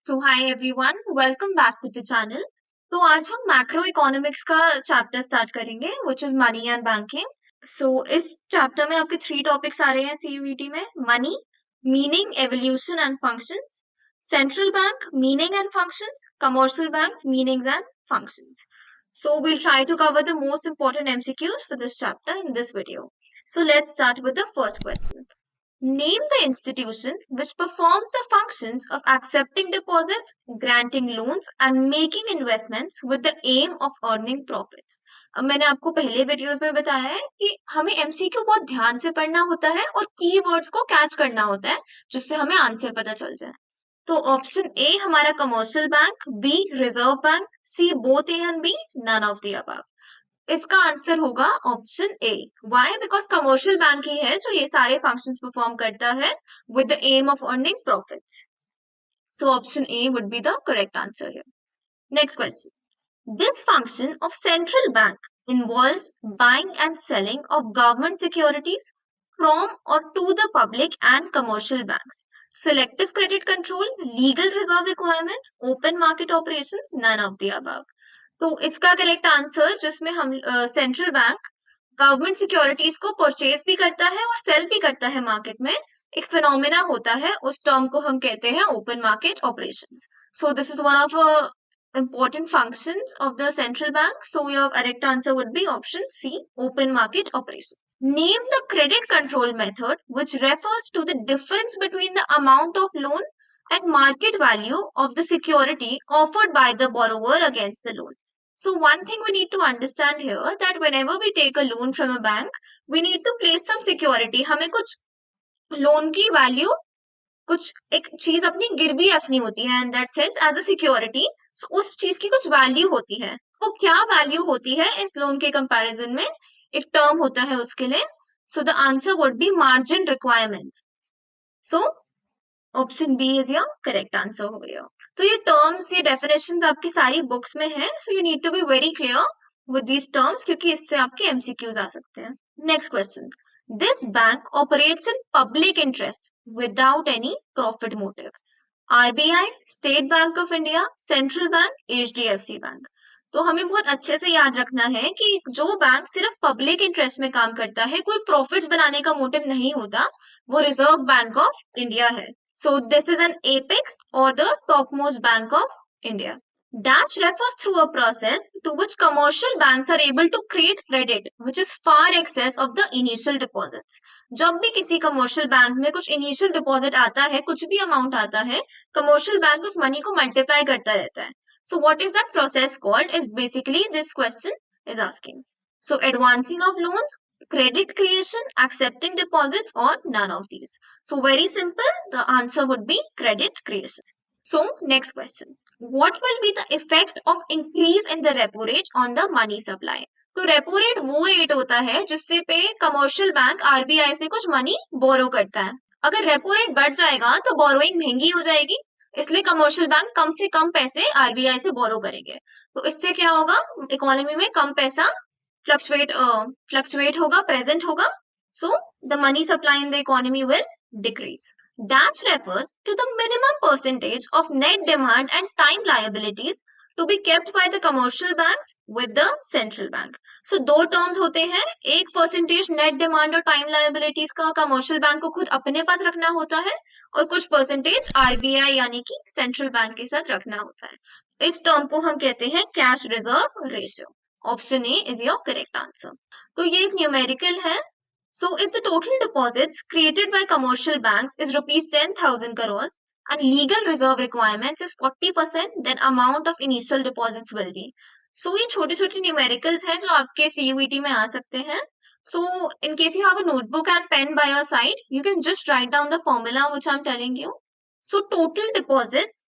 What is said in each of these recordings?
So hi everyone, welcome back to the channel. तो आज हम मैक्रो इकोनॉमिक्स का चैप्टर स्टार्ट करेंगे which is money and banking. So इस चैप्टर में आपके 3 टॉपिक्स आ रहे हैं सीयूईटी में। Money, meaning, evolution and functions. Central bank, meaning and functions. Commercial banks, meanings and functions. So we'll try to cover the most important MCQs for this chapter in this video. So let's start with the first question. Name the institution which performs the functions of accepting deposits, granting loans, and making investments with the aim of earning profits. अब मैंने आपको पहले videos में बताया है कि हमें MCQ बहुत ध्यान से पढ़ना होता है और कीवर्ड्स को कैच करना होता है जिससे हमें आंसर पता चल जाए। तो ऑप्शन ए हमारा commercial bank, B reserve bank, C both A and B, none of the above. इसका आंसर होगा option A. Why? Because commercial bank ही है जो ये सारे फंक्शंस परफॉर्म करता है with the aim of earning profits. So option A would be the correct answer है। Next question. This function of central bank involves buying and selling of government securities from or to the public and commercial banks. Selective credit control, legal reserve requirements, open market operations, none of the above. तो इसका correct answer जिसमें हम central bank government securities को purchase भी करता है और cell भी करता है मार्केट में, एक फिनोमेना होता है, उस टर्म को हम कहते हैं open market operations. So this is one of important functions of the central bank. So your correct answer would be option C, open market operations. Name the credit control method which refers to the difference between the amount of loan and market value of the security offered by the borrower against the loan. So one thing we need to understand here that whenever we take a loan from a bank, we need to place some security. हमें कुछ loan की value, कुछ एक चीज अपनी गिरवी रखनी होती है in that sense as a security. उस चीज की कुछ वैल्यू होती है। वो क्या वैल्यू होती है इस लोन के कंपैरिजन में, एक टर्म होता है उसके लिए। So the answer would be margin requirements. So option B is your correct answer हो गया। तो ये टर्म्स, ये डेफिनेशंस आपकी सारी बुक्स में है। So you need to be very clear with these terms क्योंकि इससे आपके एमसीक्यूज आ सकते हैं। Next question. This bank operates in public interest without any profit motive. RBI, State Bank of India, central bank, HDFC bank. तो हमें बहुत अच्छे से याद रखना है कि जो बैंक सिर्फ पब्लिक इंटरेस्ट में काम करता है, कोई प्रॉफिट्स बनाने का मोटिव नहीं होता, वो रिजर्व बैंक ऑफ इंडिया है। So this is an apex or the topmost bank of India. Dash refers through a process to which commercial banks are able to create credit which is far excess of the initial deposits. जब भी किसी commercial bank में कुछ initial deposit आता है, कुछ भी amount आता है, कमर्शियल बैंक उस मनी को मल्टीप्लाई करता रहता है। So what is that process called is basically this question is asking. So advancing of loans, credit creation, accepting deposits, or none of these. So very simple, the answer would be credit creation. So next question. What will be the effect of increase in the repo rate on the money supply? तो repo rate वो rate होता है जिससे पे commercial bank RBI से कुछ money borrow करता है। अगर रेपो रेट बढ़ जाएगा तो बोरोइंग महंगी हो जाएगी, इसलिए कमर्शियल बैंक कम से कम पैसे आरबीआई से बोरो करेंगे। तो इससे क्या होगा, इकोनॉमी में कम पैसा फ्लक्चुएट होगा, प्रेजेंट होगा। So the money supply in the economy will decrease. Dash refers to the minimum percentage of net demand and time liabilities to be kept by the commercial banks with the central bank. So दो terms होते हैं, एक percentage net demand और time liabilities का commercial bank को खुद अपने पास रखना होता है और कुछ परसेंटेज आरबीआई यानी कि सेंट्रल बैंक के साथ रखना होता है। इस टर्म को हम कहते हैं cash reserve ratio. Option A is your correct answer. तो ये एक न्यूमेरिकल है। So if the total deposits created by commercial banks is rupees 10,000 crores and legal reserve requirements is 40%, then amount of initial deposits will be. So ये छोटे छोटे numericals हैं जो आपके CUET में आ सकते हैं। So in case you have a notebook and pen by your side, you can just write down the formula which I'm telling you. So total deposits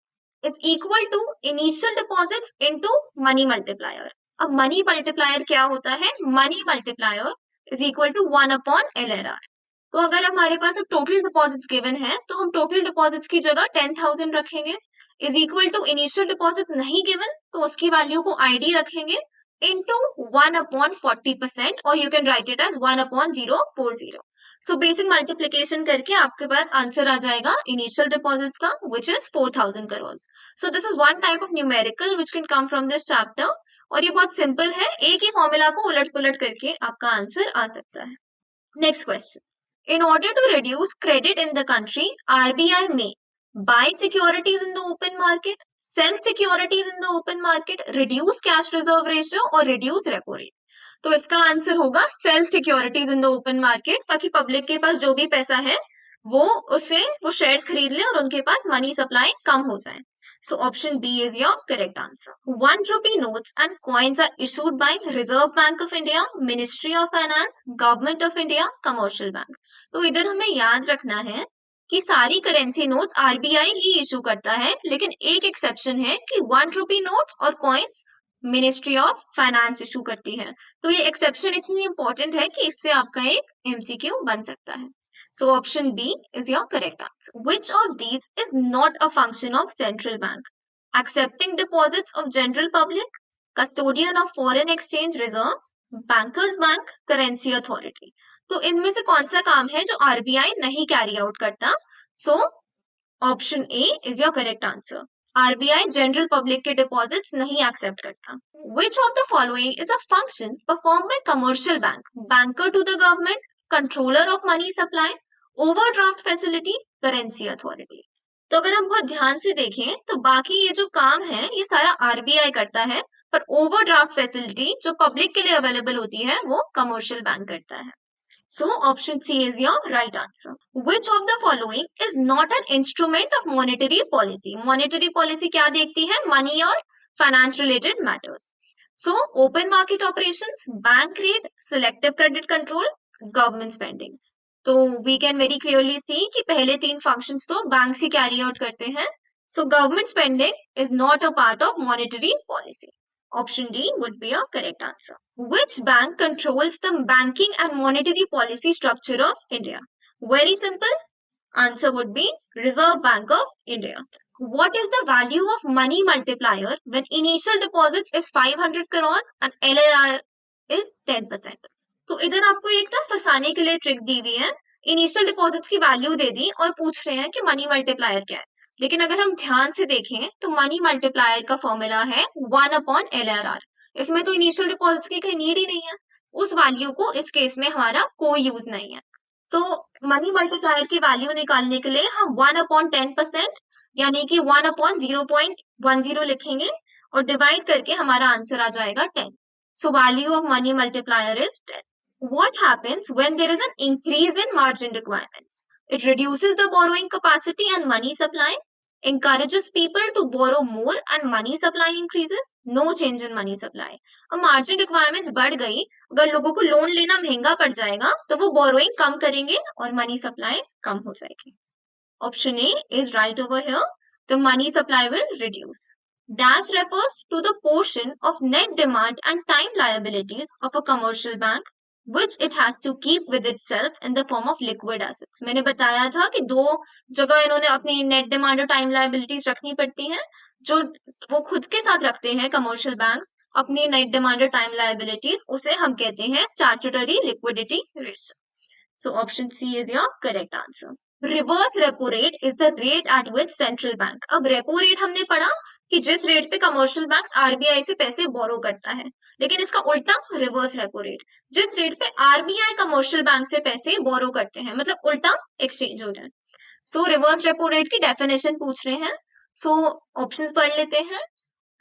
is equal to initial deposits into money multiplier. अब money multiplier क्या होता है? Money multiplier is equal to 1 upon LRR. तो अगर हमारे पास अब total deposits given है तो हम टोटल डिपॉजिट्स की जगह 10,000 रखेंगे, is equal to initial deposit नहीं गिवन तो उसकी वैल्यू को आईडी रखेंगे इनटू 1 अपॉन 40%, और you can write it as 1 upon 040. So basic multiplication करके आपके पास आंसर आ जाएगा इनिशियल डिपॉजिट्स का, which is 4,000 crore. So this is one type of numerical which can come from this chapter. और ये बहुत सिंपल है, एक ही फॉर्मूला को उलट पुलट करके आपका आंसर आ सकता है. Next question. In order to reduce credit in the country, RBI may buy securities in the open market, sell securities in the open market, reduce cash reserve ratio और reduce repo rate. तो इसका answer होगा sell securities in the open market, ताकि public के पास जो भी पैसा है वो शेयर्स खरीद ले और उनके पास मनी सप्लाई कम हो जाए. So option B is your correct answer. 1 rupee notes and coins are issued by Reserve Bank of India, Ministry of Finance, Government of India, Commercial Bank. तो इधर हमें याद रखना है कि सारी करेंसी नोट्स आरबीआई ही इशू करता है, लेकिन एक एक्सेप्शन है कि 1 रुपी नोट्स और coins ministry of finance issue करती है. तो ये एक्सेप्शन इतनी इंपॉर्टेंट है कि इससे आपका एक एमसीक्यू बन सकता है. So option B is your correct answer. Which of these is not a function of central bank? Accepting deposits of general public, custodian of foreign exchange reserves, bankers bank, currency authority. तो इनमें से कौन सा काम है जो RBI नहीं carry out करता? सो option A is your correct answer. RBI general public के डिपॉजिट्स नहीं एक्सेप्ट करता. Which of the following is a function performed by commercial bank? Banker to the government, controller of money supply, overdraft facility, currency authority. तो अगर हम बहुत ध्यान से देखें तो बाकी ये जो काम है ये सारा आरबीआई करता है, पर ओवरड्राफ्ट फैसिलिटी जो पब्लिक के लिए अवेलेबल होती है वो कमर्शियल बैंक करता है. So option C is your right answer. Which of the following is not an instrument of monetary policy? Monetary policy क्या देखती है? Money और finance related matters. So open market operations, bank rate, selective credit control, government spending. तो we can very clearly see कि पहले तीन functions तो banks ही carry out करते हैं. So government spending is not a part of monetary policy. Option D would be a correct answer. Which bank controls the banking and monetary policy structure of India? Very simple. Answer would be Reserve Bank of India. What is the value of money multiplier when initial deposits is 500 crores and LLR is 10%? तो इधर आपको एक ना फंसाने के लिए trick दी हुई है. इनिशियल डिपॉजिट्स की वैल्यू दे दी और पूछ रहे हैं कि मनी मल्टीप्लायर क्या है. लेकिन अगर हम ध्यान से देखें तो मनी मल्टीप्लायर का फॉर्मूला है 1/LRR. इसमें तो इनिशियल डिपॉजिट्स की कहीं नीड ही नहीं है. उस वैल्यू को इस केस में हमारा कोई यूज नहीं है. सो मनी मल्टीप्लायर की वैल्यू निकालने के लिए हम 1/10% यानी कि 1/0.10 लिखेंगे और डिवाइड करके हमारा आंसर आ जाएगा 10. So value of money multiplier is 10. What happens when there is an increase in margin requirements? It reduces the borrowing capacity and money supply, encourages people to borrow more and money supply increases. No change in money supply. अब margin requirements बढ़ गई, अगर लोगों को loan लेना महंगा पड़ जाएगा तो वो बोरोइंग कम करेंगे और मनी सप्लाई कम हो जाएगी. Option A is right over here. The money supply will reduce. Dash refers to the portion of net demand and time liabilities of a commercial bank which it has to keep with itself in the form of liquid assets. मैंने बताया था कि दो जगह इन्होंने अपनी net demand और time liabilities रखनी पड़ती हैं. जो वो खुद के साथ रखते हैं कमर्शियल बैंक्स अपनी नेट डिमांड और टाइम लायबिलिटीज, उसे हम कहते हैं statutory liquidity ratio. So option C is your correct answer. Reverse repo rate is the rate at which central bank. अब रेपो रेट हमने पढ़ा कि जिस रेट पे कमर्शियल बैंक्स आरबीआई से पैसे बोरो करता है, लेकिन इसका उल्टा रिवर्स रेपो रेट, जिस रेट पे आरबीआई कमर्शियल बैंक से पैसे बोरो करते हैं, मतलब उल्टा एक्सचेंज हो रहा है. सो रिवर्स रेपो रेट की डेफिनेशन पूछ रहे हैं. सो ऑप्शंस पढ़ लेते हैं.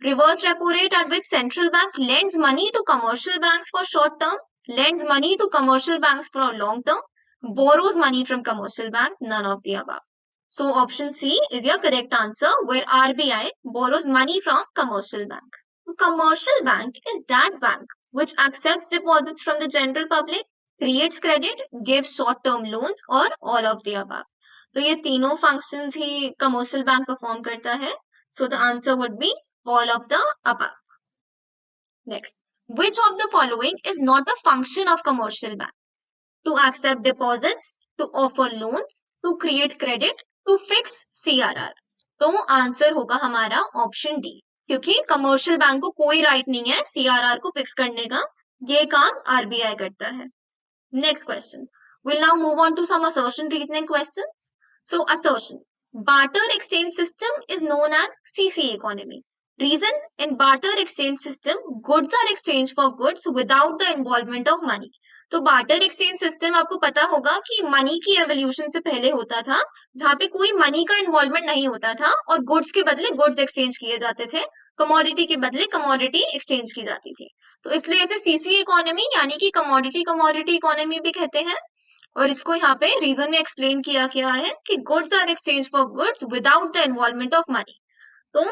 Reverse repo rate at which central bank lends money to commercial banks for short term, lends money to commercial banks for long term, borrows money from commercial banks, none of the above. So option C is your correct answer, where RBI borrows money from commercial bank. Commercial bank is that bank which accepts deposits from the general public, creates credit, gives short-term loans, or all of the above. तो ये तीनों functions ही commercial bank perform करता है. So the answer would be all of the above. Next, which of the following is not a function of commercial bank? To accept deposits, to offer loans, to create credit, to fix CRR. तो answer होगा हमारा option D, क्योंकि commercial bank को कोई right नहीं है CRR को fix करने का, ये काम आरबीआई करता है. Next question. We'll now move on to some assertion reasoning questions. So, assertion. Barter exchange system is known as CC economy. Reason, in barter exchange system, goods are exchanged for goods without the involvement of money. तो barter exchange system आपको पता होगा कि money की evolution से पहले होता था, जहां पे कोई मनी का इन्वॉल्वमेंट नहीं होता था और गुड्स के बदले गुड्स एक्सचेंज किए जाते थे, कमोडिटी के बदले कमोडिटी एक्सचेंज की जाती थी। तो इसलिए इसे सीसी इकोनॉमी यानी कि कमोडिटी कमोडिटी इकोनॉमी भी कहते हैं। और इसको यहाँ पे रीजन में एक्सप्लेन किया गया है कि goods are exchange for goods without the involvement of money. तो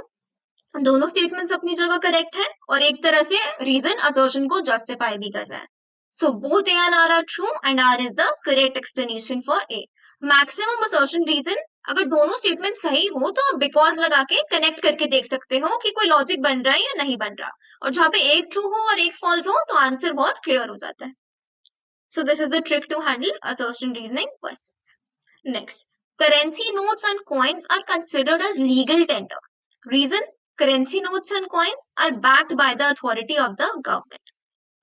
दोनों स्टेटमेंट्स अपनी जगह करेक्ट है और एक तरह से रीजन असर्शन को जस्टिफाई भी कर रहा है। So both A and R are true and R is the correct explanation for A. Maximum assertion reason, अगर दोनों स्टेटमेंट सही हो तो आप बिकॉज लगा के कनेक्ट करके देख सकते हो कि कोई लॉजिक बन रहा है या नहीं बन रहा, और जहां पे एक ट्रू हो और एक फॉल्स हो तो आंसर बहुत क्लियर हो जाता है। So this is the trick to handle assertion reasoning questions. Next, currency notes and coins are considered as legal tender. Reason, currency notes and coins are backed by the authority of the government.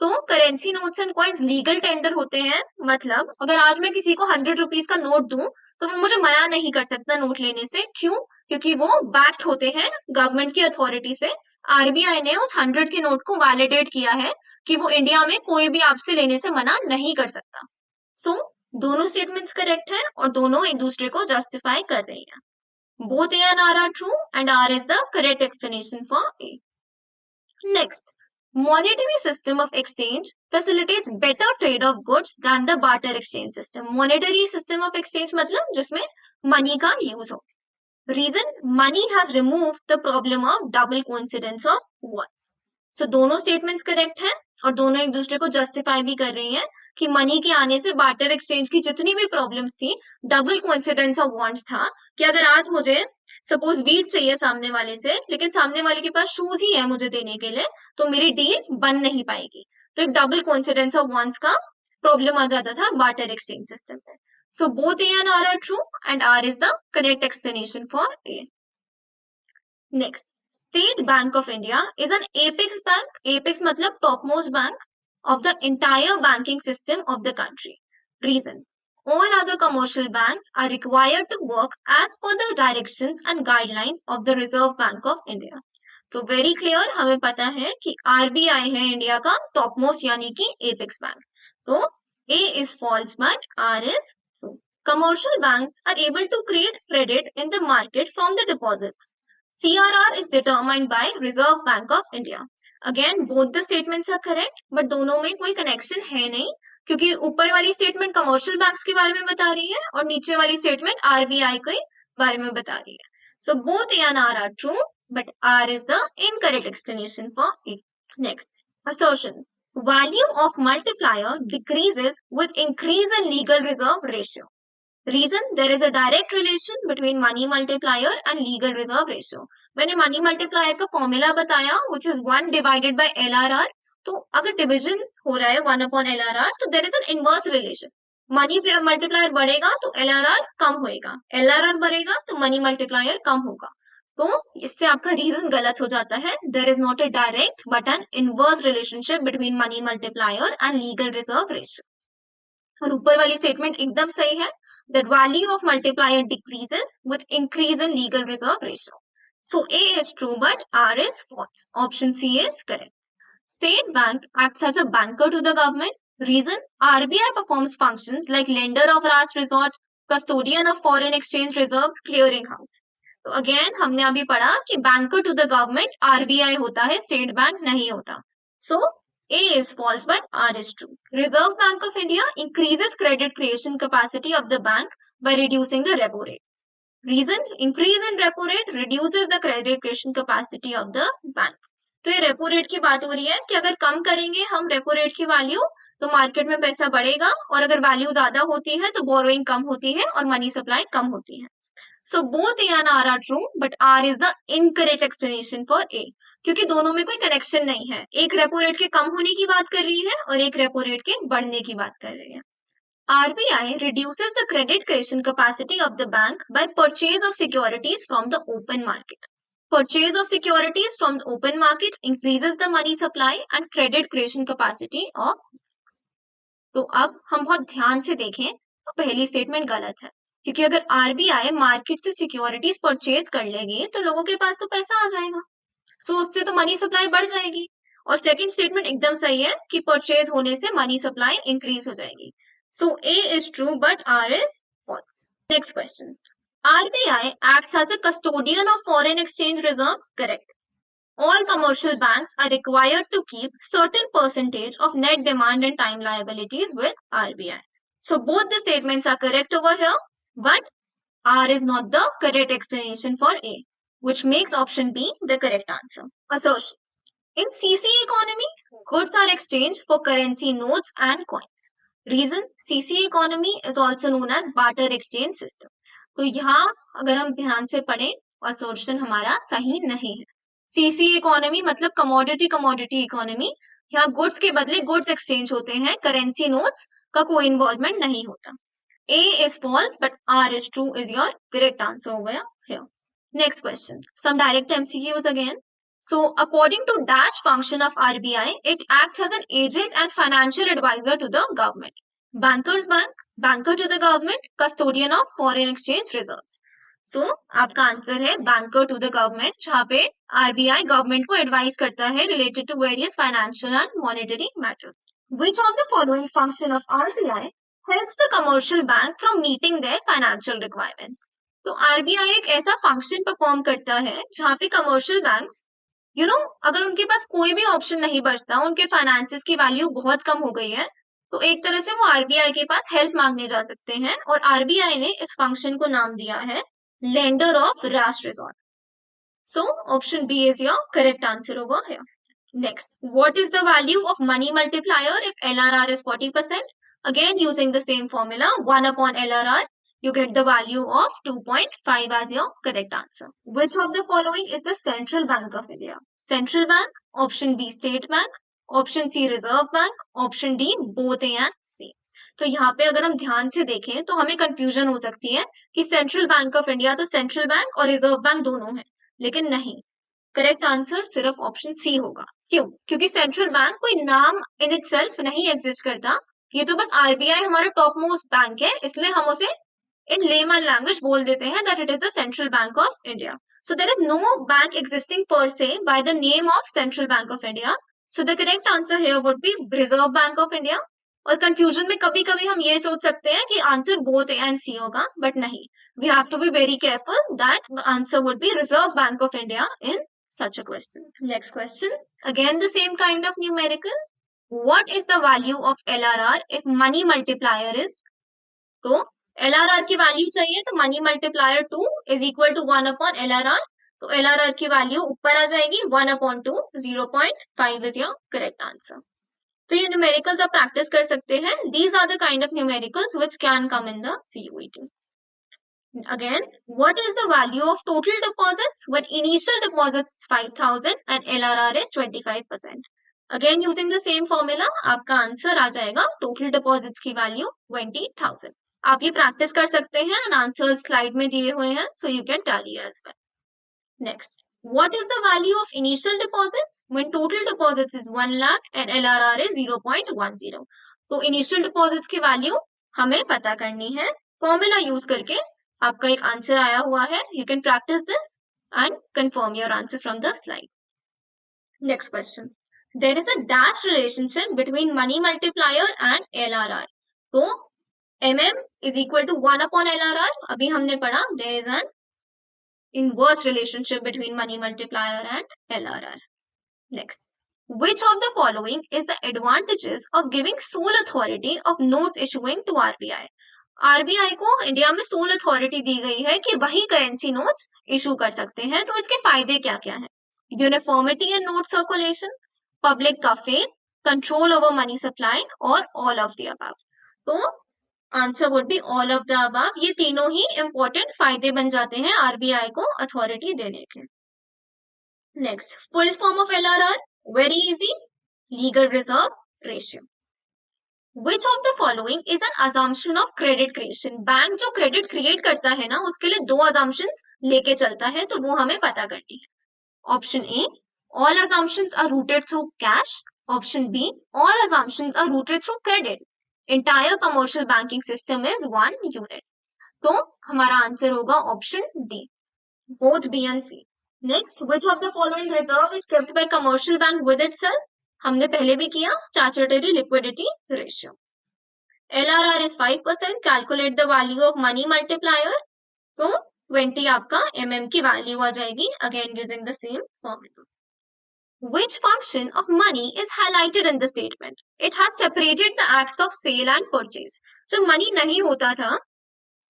तो currency notes and coins legal tender होते हैं, मतलब अगर आज मैं किसी को 100 rupees का नोट दूं तो वो मुझे मना नहीं कर सकता नोट लेने से। क्यों? क्योंकि वो बैक्ड होते हैं गवर्नमेंट की अथॉरिटी से। आरबीआई ने उस 100 के नोट को वैलिडेट किया है कि वो इंडिया में कोई भी आपसे लेने से मना नहीं कर सकता। सो दोनों स्टेटमेंट्स करेक्ट हैं और दोनों एक दूसरे को जस्टिफाई कर रही हैं। Both A and R true and R is the correct explanation for A. Next, monetary system of exchange facilitates better trade of goods than the barter exchange system. Monetary system of exchange मतलब जिसमें money का use हो। Reason, money has removed the problem of double coincidence of words. So दोनों statements correct हैं और दोनों एक दूसरे को justify भी कर रही हैं कि मनी के आने से बार्टर एक्सचेंज की जितनी भी प्रॉब्लम्स थी, डबल कोइंसिडेंस ऑफ वांट्स था कि अगर आज मुझे सपोज वीट चाहिए सामने वाले से, लेकिन सामने वाले के पास शूज ही है मुझे देने के लिए, तो मेरी डील बन नहीं पाएगी। तो एक डबल कोइंसिडेंस ऑफ वांट्स का प्रॉब्लम आ जाता था बार्टर एक्सचेंज सिस्टम में। So both A and R are true and R is the correct explanation for A. Next, State Bank of India is an apex bank. Apex मतलब topmost bank of the entire banking system of the country. Reason, all other commercial banks are required to work as per the directions and guidelines of the Reserve Bank of India. तो very clear, हमें पता है कि RBI है India का top most यानी कि apex bank. तो A is false but R is true. Commercial banks are able to create credit in the market from the deposits. CRR is determined by Reserve Bank of India. Again, both the statements are correct, but दोनों में कोई connection है नहीं, क्योंकि ऊपर वाली statement commercial banks के बारे में बता रही है और नीचे वाली स्टेटमेंट आरबीआई के बारे में बता रही है। So both A and R are true, but R is the incorrect explanation for A. Next, assertion. Value of multiplier decreases with increase in legal reserve ratio. Reason, there is a direct relation between money multiplier and legal reserve ratio. मैंने money multiplier का formula बताया which is 1 divided by LRR. तो अगर division हो रहा है 1 upon LRR तो there is an inverse relation. Money multiplier बढ़ेगा तो LRR कम होएगा, LRR बढ़ेगा तो मनी मल्टीप्लायर कम होगा। तो इससे आपका रीजन गलत हो जाता है। There is not a direct but an inverse relationship between money multiplier and legal reserve ratio. और ऊपर वाली स्टेटमेंट एकदम सही है, that value of multiplier decreases with increase in legal reserve ratio. So A is true but R is false. Option C is correct. State Bank acts as a banker to the government. Reason, RBI performs functions like lender of last resort, custodian of foreign exchange reserves, clearing house. तो again हमने अभी पढ़ा कि banker to the government RBI होता है, state bank नहीं होता। सो A is false but R is true. Reserve Bank of India increases credit creation capacity of the bank by reducing the repo rate. Reason, increase in repo rate reduces the credit creation capacity of the bank. तो ये repo rate की बात हो रही है कि अगर कम करेंगे हम रेपो रेट की वैल्यू तो मार्केट में पैसा बढ़ेगा, और अगर वैल्यू ज्यादा होती है तो बोरोइंग कम होती है और मनी सप्लाई कम होती है। So both A and R are true, but R is the incorrect explanation for A. क्योंकि दोनों में कोई कनेक्शन नहीं है, एक रेपो रेट के कम होने की बात कर रही है और एक रेपो रेट के बढ़ने की बात कर रही है। RBI reduces the credit creation capacity of the bank by purchase of securities from the open market. Purchase of securities from the open market increases the money supply and credit creation capacity of banks. तो अब हम बहुत ध्यान से देखें तो पहली statement गलत है, क्योंकि अगर आरबीआई मार्केट से सिक्योरिटीज परचेज कर लेगी तो लोगों के पास तो पैसा आ जाएगा, सो उससे तो मनी सप्लाई बढ़ जाएगी। और सेकंड स्टेटमेंट एकदम सही है कि परचेज होने से मनी सप्लाई इंक्रीज हो जाएगी। So A is true but R is false. Next question, RBI acts as a custodian of foreign exchange reserves. Correct. All commercial banks are required to keep certain percentage of net demand and time liabilities with RBI. So both the statements are correct over here, but R is not the correct explanation for A, which makes option B the correct answer. Assertion. In CCA economy, goods are exchanged for currency notes and coins. Reason, CCA economy is also known as barter exchange system. तो यहाँ अगर हम ध्यान से पढ़ें, assertion हमारा सही नहीं है। CCA economy मतलब commodity economy, यहाँ goods के बदले goods exchange होते हैं, currency notes का कोई involvement नहीं होता। A is false, but R is true is your correct answer over here. Next question, some direct MCQs again. So, according to dash function of RBI, it acts as an agent and financial advisor to the government. Bankers bank, banker to the government, custodian of foreign exchange reserves. So, आपका answer है banker to the government, जहाँ पे RBI government को advise करता है related to various financial and monetary matters. Which of the following function of RBI helps the commercial bank from meeting their financial requirements? तो RBI एक ऐसा function perform करता है जहां पे कमर्शियल बैंक्स अगर उनके पास कोई भी ऑप्शन नहीं बचता, उनके फाइनेंसेस की वैल्यू बहुत कम हो गई है, तो एक तरह से वो आरबीआई के पास हेल्प मांगने जा सकते हैं, और आरबीआई ने इस फंक्शन को नाम दिया है lender of last resort. So option B is your correct answer over here. Next, what is the value of money multiplier if LRR is 40%? Again, using the same formula, 1 upon LRR, you get the value of 2.5 as your correct answer. Which of the following is the Central Bank of India? Central Bank, option B, State Bank, option C, Reserve Bank, option D, both A and C. तो यहाँ पे अगर हम ध्यान से देखें तो हमें कंफ्यूजन हो सकती है कि सेंट्रल बैंक ऑफ इंडिया तो सेंट्रल बैंक और रिजर्व बैंक दोनों है, लेकिन नहीं, करेक्ट आंसर सिर्फ ऑप्शन सी होगा. क्यों? क्योंकि सेंट्रल बैंक कोई नाम इन इटसेल्फ नहीं एग्जिस्ट करता, ये तो बस आरबीआई हमारा टॉप मोस्ट बैंक है, इसलिए हम उसे इन लेमन लैंग्वेज बोल देते हैं that it is the Central Bank of India. So there is no bank existing per se by the name of central Bank of India. So the correct answer here would be reserve Bank of India. और confusion में कभी कभी हम ये सोच सकते हैं कि answer both A and C होगा, बट नहीं, we have to be very careful that the answer would be reserve Bank of India in such a question. Next question, again the same kind of numerical. What is the value of LRR if money multiplier is? तो LRR की value चाहिए तो money multiplier 2 is equal to 1 upon LRR. तो LRR की वैल्यू ऊपर आ जाएगी 1 upon 2, 0.5 is your correct answer. तो ये न्यूमेरिकल्स आप प्रैक्टिस कर सकते हैं. These are the kind of numericals which can come in the CUET. Again, what is the value of total deposits when initial deposits is 5,000 and LRR is 25%? Again, using the same formula, आपका answer आ जाएगा total deposits की value 20,000. आप ये practice कर सकते हैं and answers slide में दिए हुए हैं, so you can tally as well. Next, what is the value of initial deposits when total deposits is 1 lakh and LRR is 0.10? तो initial deposits की value हमें पता करनी है, formula यूज करके आपका एक आंसर आया हुआ है. You can practice this and confirm your answer from the slide. Next question, there is a dash relationship between money multiplier and LRR. तो MM is equal to 1 upon LRR. अभी हमने पढ़ा there is an inverse relationship between money multiplier and LRR. Next, which of the following is the advantages of giving sole authority of notes issuing to RBI? RBI को India में soul authority दी गई है कि वही currency notes issue कर सकते हैं. तो इसके फायदे क्या क्या हैं? Uniformity in note circulation, public का faith, control over money supply और ऑल ऑफ द अबव. तो answer would be all of the above. ये तीनों ही इंपॉर्टेंट फायदे बन जाते हैं आरबीआई को अथॉरिटी देने के. Next, full form of LRR, very easy, legal reserve ratio. Which of the following is an assumption of credit creation? Bank जो क्रेडिट क्रिएट करता है ना, उसके लिए दो assumptions लेके चलता है, तो वो हमें पता करनी है. Option A, all assumptions are rooted through cash. Option B, all assumptions are rooted through credit. entire commercial banking system is one unit. तो हमारा आंसर होगा option D, both B and C. Next, which of the following reserve is kept by commercial bank with itself? हमने पहले भी किया, statutory liquidity ratio. LRR is 5%. Calculate the value of money multiplier. So 20 आपका mm की value आ जाएगी, again using the same formula. Which function of money is highlighted in the statement? It has separated the acts of sale and purchase. जब money नहीं होता था,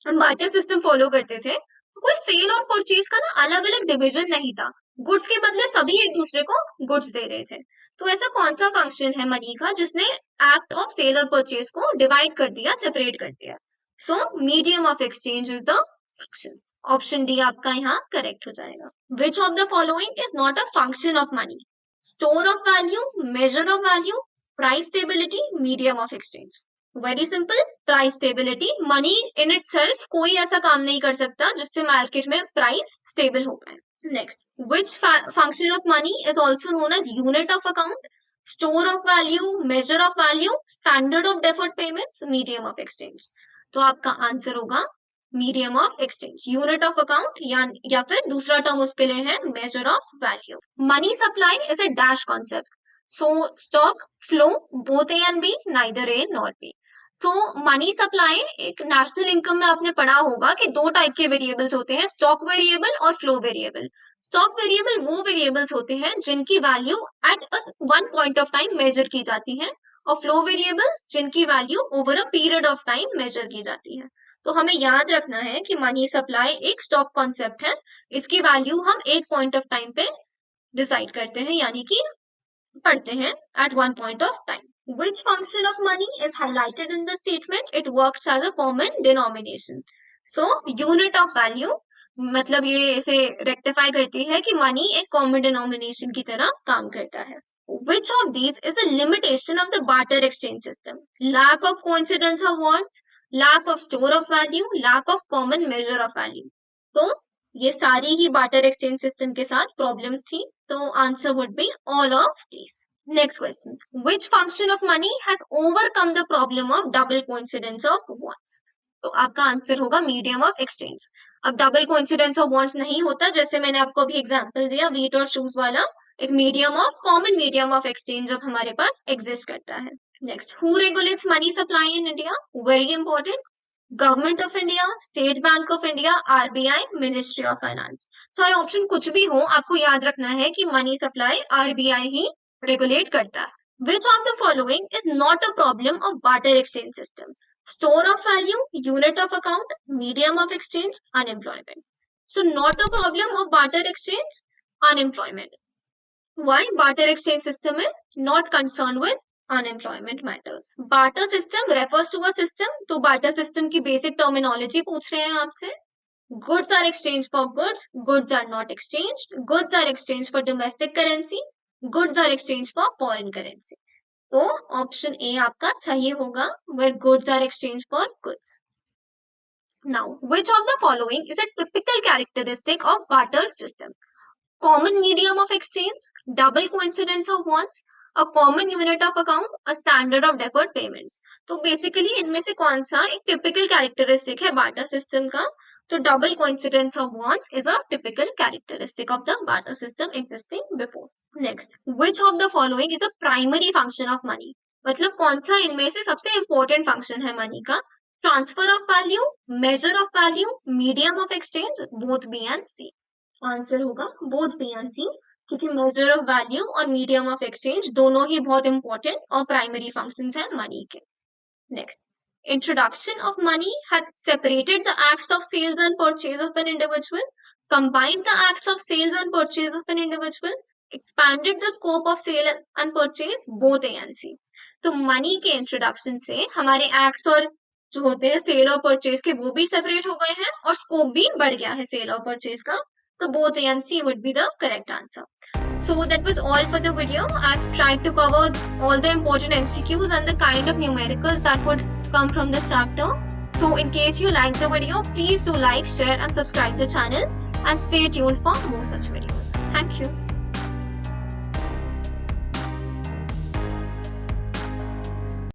हम barter system follow करते थे, कोई सेल और परचेज का ना अलग अलग डिवीजन नहीं था, गुड्स के बदले सभी एक दूसरे को गुड्स दे रहे थे. तो ऐसा कौन सा फंक्शन है मनी का जिसने एक्ट ऑफ सेल और परचेज को डिवाइड कर दिया, सेपरेट कर दिया? So medium of exchange is the function. Option D आपका यहाँ करेक्ट हो जाएगा. Which of the following is not a function of money? Store of value, measure of value, price stability, medium of exchange. Very simple, price stability. Money in itself कोई ऐसा काम नहीं कर सकता जिससे मार्केट में प्राइस स्टेबल हो पाए. Next, which function of money is also known as unit of account? Store of value, measure of value, standard of deferred payments, medium of exchange. तो आपका आंसर होगा medium of exchange. Unit of account या फिर दूसरा term उसके लिए है measure of value. Money supply is a dash concept. So stock flow, both A and B, neither A nor B. So money supply, एक national income में आपने पढ़ा होगा कि दो टाइप के वेरिएबल्स होते हैं, स्टॉक वेरिएबल और फ्लो वेरिएबल. स्टॉक वेरिएबल वो वेरिएबल्स होते हैं जिनकी value at one point of time measure की जाती है, और फ्लो वेरिएबल्स जिनकी value over a period of time measure की जाती है. तो हमें याद रखना है कि मनी सप्लाई एक स्टॉक कॉन्सेप्ट है, इसकी वैल्यू हम एक पॉइंट ऑफ टाइम पे डिसाइड करते हैं, यानी कि पढ़ते हैं at one point of time. Which function of money is highlighted in the statement? It works as a common denomination. So unit of value मतलब ये इसे रेक्टिफाई करती है कि मनी एक कॉमन डिनोमिनेशन की तरह काम करता है. Which of these is a limitation of the barter exchange system? Lack of coincidence of wants, lack of store of value, lack of common measure of value. तो ये सारी ही बार्टर एक्सचेंज सिस्टम के साथ प्रॉब्लम्स थी, तो answer would be all of these. Next question, which function of money has overcome the problem of double coincidence of wants? तो आपका answer होगा मीडियम ऑफ एक्सचेंज. अब डबल कोइंसिडेंस ऑफ वांट्स नहीं होता, जैसे मैंने आपको अभी एग्जांपल दिया व्हीट और शूज वाला. एक medium of common medium of exchange अब हमारे पास एग्जिस्ट करता है. Next, who regulates money supply in India? Very important. Government of India, state Bank of India, RBI, ministry of finance. चाहे ऑप्शन कुछ भी हो, आपको याद रखना है कि मनी सप्लाई आरबीआई ही रेगुलेट करता है. Which of the following is not a problem of barter exchange system? Store of value, unit of account, medium of exchange, unemployment. So not a problem of barter exchange, unemployment. Why barter exchange system is not concern with unemployment matters. Barter system refers to a system. तो barter system की basic terminology पूछ रहे हैं आपसे. Goods are exchanged for goods. Goods are not exchanged. Goods are exchanged for domestic currency. Goods are exchanged for foreign currency. तो option A आपका सही होगा, where goods are exchanged for goods. Now, which of the following is a typical characteristic of barter system? Common medium of exchange, double coincidence of wants, a common unit of account, a standard of deferred payments. तो basically इनमें से कौन सा एक typical characteristic है barter system का? तो double coincidence of wants is a typical characteristic of the barter system existing before. Next, which of the following is a primary function of money? मतलब कौन सा इनमें से सबसे इंपॉर्टेंट फंक्शन है मनी का? Transfer of value, measure of value, medium of exchange, both B and C. Answer होगा both B and C, क्योंकि मेजर ऑफ वैल्यू और मीडियम ऑफ एक्सचेंज दोनों ही बहुत इंपॉर्टेंट और प्राइमरी फंक्शंस हैं मनी के. Next, introduction of money has separated the acts of sales and purchase of an individual, combined the acts of sales and purchase of an individual, expanded the scope of sale and purchase, both A and C. तो money के introduction से हमारे acts और जो होते हैं cell और purchase के वो भी सेपरेट हो गए हैं और स्कोप भी बढ़ गया है सेल और परचेज का. So both A and C would be the correct answer. So that was all for the video. I've tried to cover all the important MCQs and the kind of numericals that would come from this chapter. So in case you like the video, please do like, share and subscribe the channel and stay tuned for more such videos. Thank you.